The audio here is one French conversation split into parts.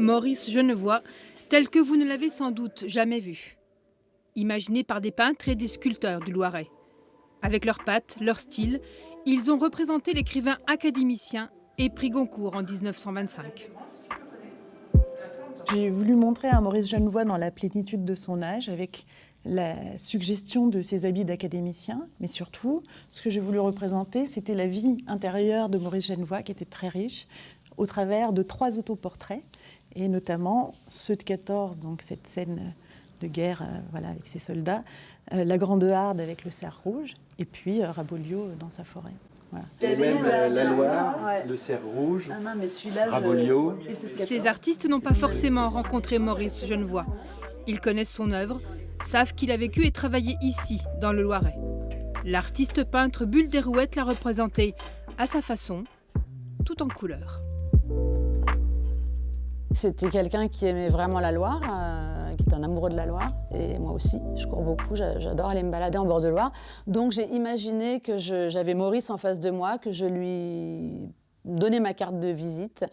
Maurice Genevoix, tel que vous ne l'avez sans doute jamais vu. Imaginé par des peintres et des sculpteurs du Loiret. Avec leurs pattes, leur style, ils ont représenté l'écrivain académicien et prix Goncourt en 1925. J'ai voulu montrer un Maurice Genevoix dans la plénitude de son âge, avec la suggestion de ses habits d'académicien, mais surtout, ce que j'ai voulu représenter, c'était la vie intérieure de Maurice Genevoix, qui était très riche, au travers de 3 autoportraits, et notamment ceux de 14, donc cette scène de guerre avec ses soldats, la Grande Harde avec le cerf rouge, et puis Raboliau dans sa forêt. Voilà. Et même la Loire, le cerf rouge, Raboliau. Ces artistes n'ont pas forcément rencontré Maurice Genevoix. Ils connaissent son œuvre, savent qu'il a vécu et travaillé ici, dans le Loiret. L'artiste peintre Bulle Derouette l'a représenté à sa façon, tout en couleur. C'était quelqu'un qui aimait vraiment la Loire, qui est un amoureux de la Loire. Et moi aussi, je cours beaucoup, j'adore aller me balader en bord de Loire. Donc j'ai imaginé que j'avais Maurice en face de moi, que je lui donnais ma carte de visite.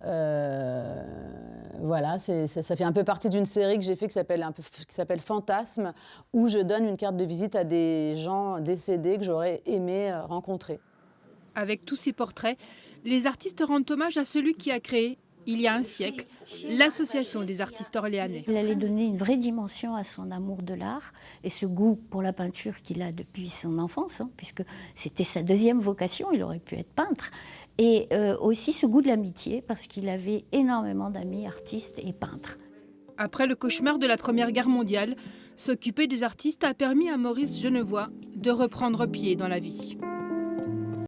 Voilà, ça fait un peu partie d'une série que j'ai fait qui s'appelle Fantasme, où je donne une carte de visite à des gens décédés que j'aurais aimé rencontrer. Avec tous ces portraits, les artistes rendent hommage à celui qui a créé, il y a un siècle, l'Association des artistes orléanais. Il allait donner une vraie dimension à son amour de l'art et ce goût pour la peinture qu'il a depuis son enfance, puisque c'était sa deuxième vocation, il aurait pu être peintre. Et aussi ce goût de l'amitié, parce qu'il avait énormément d'amis artistes et peintres. Après le cauchemar de la Première Guerre mondiale, s'occuper des artistes a permis à Maurice Genevoix de reprendre pied dans la vie.